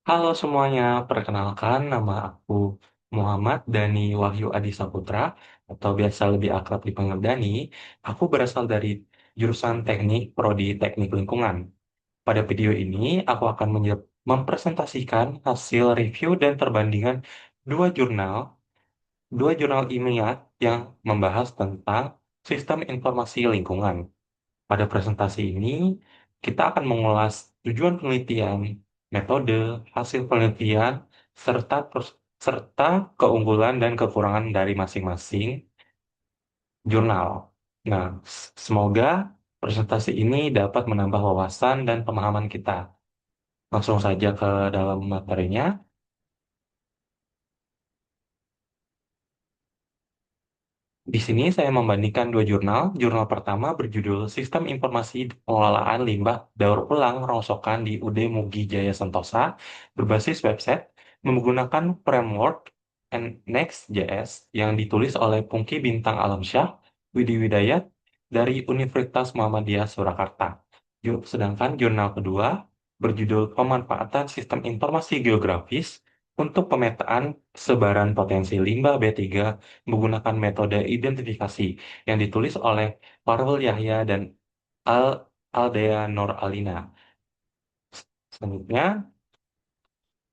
Halo semuanya, perkenalkan nama aku Muhammad Dani Wahyu Adi Saputra atau biasa lebih akrab dipanggil Dani. Aku berasal dari jurusan Teknik Prodi Teknik Lingkungan. Pada video ini, aku akan mempresentasikan hasil review dan perbandingan dua jurnal, dua jurnal ilmiah yang membahas tentang sistem informasi lingkungan. Pada presentasi ini, kita akan mengulas tujuan penelitian, metode, hasil penelitian, serta serta keunggulan dan kekurangan dari masing-masing jurnal. Nah, semoga presentasi ini dapat menambah wawasan dan pemahaman kita. Langsung saja ke dalam materinya. Di sini saya membandingkan dua jurnal. Jurnal pertama berjudul Sistem Informasi Pengelolaan Limbah Daur Ulang Rongsokan di UD Mugi Jaya Sentosa berbasis website menggunakan framework Next.js yang ditulis oleh Pungki Bintang Alamsyah Widi Widayat dari Universitas Muhammadiyah Surakarta. Sedangkan jurnal kedua berjudul Pemanfaatan Sistem Informasi Geografis untuk pemetaan sebaran potensi limbah B3 menggunakan metode identifikasi yang ditulis oleh Farul Yahya dan Al Aldea Nur Alina. Selanjutnya,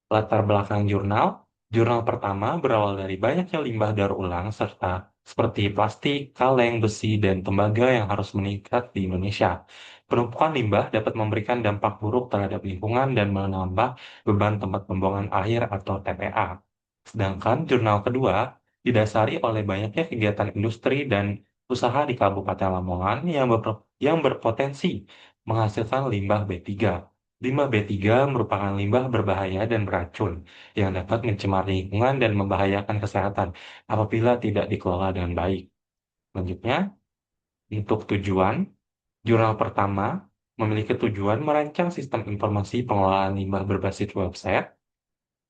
latar belakang jurnal. Jurnal pertama berawal dari banyaknya limbah daur ulang serta seperti plastik, kaleng, besi, dan tembaga yang harus meningkat di Indonesia. Penumpukan limbah dapat memberikan dampak buruk terhadap lingkungan dan menambah beban tempat pembuangan akhir atau TPA. Sedangkan jurnal kedua didasari oleh banyaknya kegiatan industri dan usaha di Kabupaten Lamongan yang berpotensi menghasilkan limbah B3. Limbah B3 merupakan limbah berbahaya dan beracun yang dapat mencemari lingkungan dan membahayakan kesehatan apabila tidak dikelola dengan baik. Selanjutnya, untuk tujuan, jurnal pertama memiliki tujuan merancang sistem informasi pengelolaan limbah berbasis website,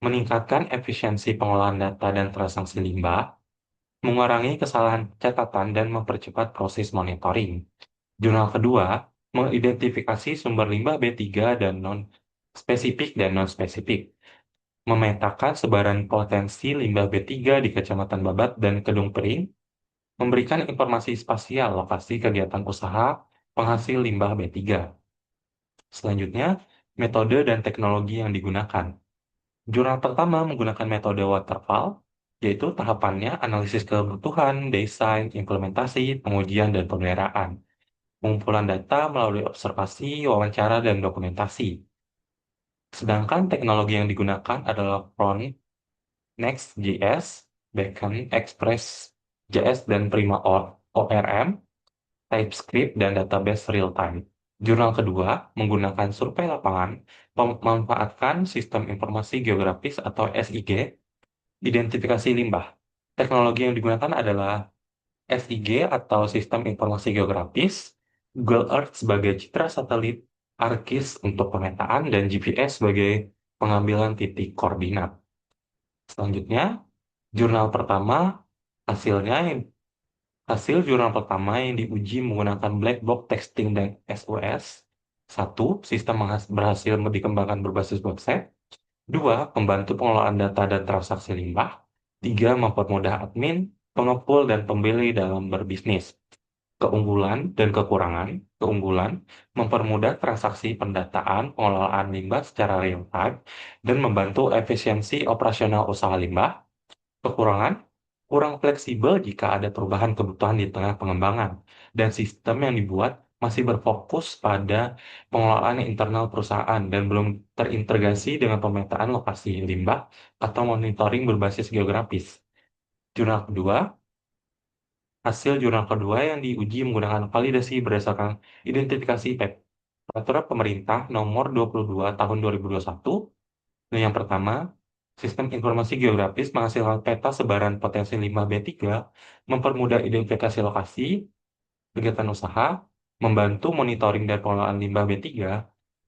meningkatkan efisiensi pengolahan data dan transaksi limbah, mengurangi kesalahan catatan dan mempercepat proses monitoring. Jurnal kedua mengidentifikasi sumber limbah B3 dan non-spesifik, memetakan sebaran potensi limbah B3 di Kecamatan Babat dan Kedung Pring, memberikan informasi spasial lokasi kegiatan usaha penghasil limbah B3. Selanjutnya, metode dan teknologi yang digunakan. Jurnal pertama menggunakan metode waterfall, yaitu tahapannya analisis kebutuhan, desain, implementasi, pengujian, dan pemeliharaan. Pengumpulan data melalui observasi, wawancara, dan dokumentasi. Sedangkan teknologi yang digunakan adalah Front, Next.js, Backend, Express.js, dan Prima ORM, TypeScript, dan database real-time. Jurnal kedua menggunakan survei lapangan, memanfaatkan sistem informasi geografis atau SIG, identifikasi limbah. Teknologi yang digunakan adalah SIG atau Sistem Informasi Geografis, Google Earth sebagai citra satelit, ArcGIS untuk pemetaan, dan GPS sebagai pengambilan titik koordinat. Selanjutnya, jurnal pertama, hasilnya hasil jurnal pertama yang diuji menggunakan black box testing dan SOS. Satu, sistem berhasil dikembangkan berbasis website. Dua, membantu pengelolaan data dan transaksi limbah. Tiga, mempermudah admin, pengepul, dan pembeli dalam berbisnis. Keunggulan dan kekurangan. Keunggulan, mempermudah transaksi pendataan pengelolaan limbah secara real-time dan membantu efisiensi operasional usaha limbah. Kekurangan, kurang fleksibel jika ada perubahan kebutuhan di tengah pengembangan, dan sistem yang dibuat masih berfokus pada pengelolaan internal perusahaan dan belum terintegrasi dengan pemetaan lokasi limbah atau monitoring berbasis geografis. Jurnal kedua, hasil jurnal kedua yang diuji menggunakan validasi berdasarkan identifikasi Peraturan Pemerintah Nomor 22 Tahun 2021. Nah, yang pertama, sistem informasi geografis menghasilkan peta sebaran potensi limbah B3, mempermudah identifikasi lokasi, kegiatan usaha, membantu monitoring dan pengelolaan limbah B3,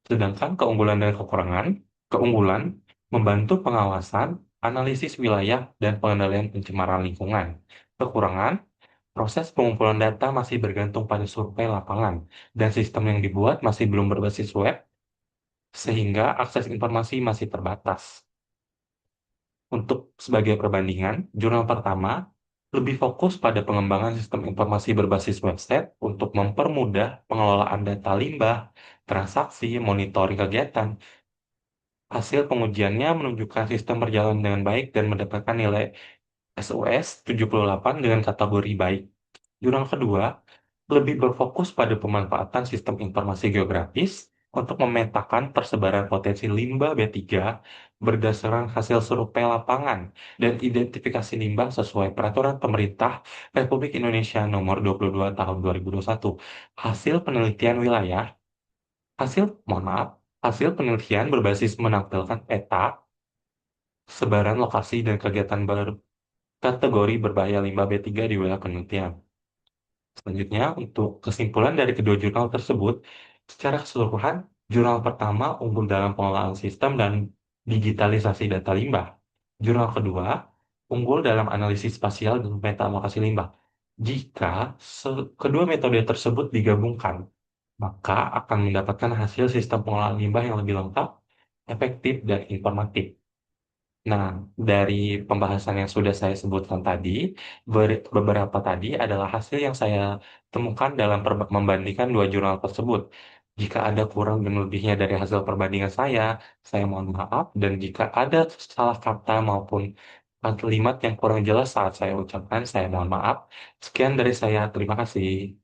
sedangkan keunggulan dan kekurangan, keunggulan, membantu pengawasan, analisis wilayah, dan pengendalian pencemaran lingkungan. Kekurangan, proses pengumpulan data masih bergantung pada survei lapangan, dan sistem yang dibuat masih belum berbasis web, sehingga akses informasi masih terbatas. Untuk sebagai perbandingan, jurnal pertama lebih fokus pada pengembangan sistem informasi berbasis website untuk mempermudah pengelolaan data limbah, transaksi, monitoring kegiatan. Hasil pengujiannya menunjukkan sistem berjalan dengan baik dan mendapatkan nilai SOS 78 dengan kategori baik. Jurnal kedua lebih berfokus pada pemanfaatan sistem informasi geografis untuk memetakan persebaran potensi limbah B3 berdasarkan hasil survei lapangan dan identifikasi limbah sesuai Peraturan Pemerintah Republik Indonesia Nomor 22 Tahun 2021. Hasil penelitian wilayah, mohon maaf, hasil penelitian berbasis menampilkan peta, sebaran lokasi dan kegiatan berkategori berbahaya limbah B3 di wilayah penelitian. Selanjutnya, untuk kesimpulan dari kedua jurnal tersebut, secara keseluruhan, jurnal pertama unggul dalam pengelolaan sistem dan digitalisasi data limbah. Jurnal kedua unggul dalam analisis spasial dan peta lokasi limbah. Jika kedua metode tersebut digabungkan, maka akan mendapatkan hasil sistem pengelolaan limbah yang lebih lengkap, efektif, dan informatif. Nah, dari pembahasan yang sudah saya sebutkan tadi, beberapa tadi adalah hasil yang saya temukan dalam membandingkan dua jurnal tersebut. Jika ada kurang dan lebihnya dari hasil perbandingan saya mohon maaf. Dan jika ada salah kata maupun kalimat yang kurang jelas saat saya ucapkan, saya mohon maaf. Sekian dari saya, terima kasih.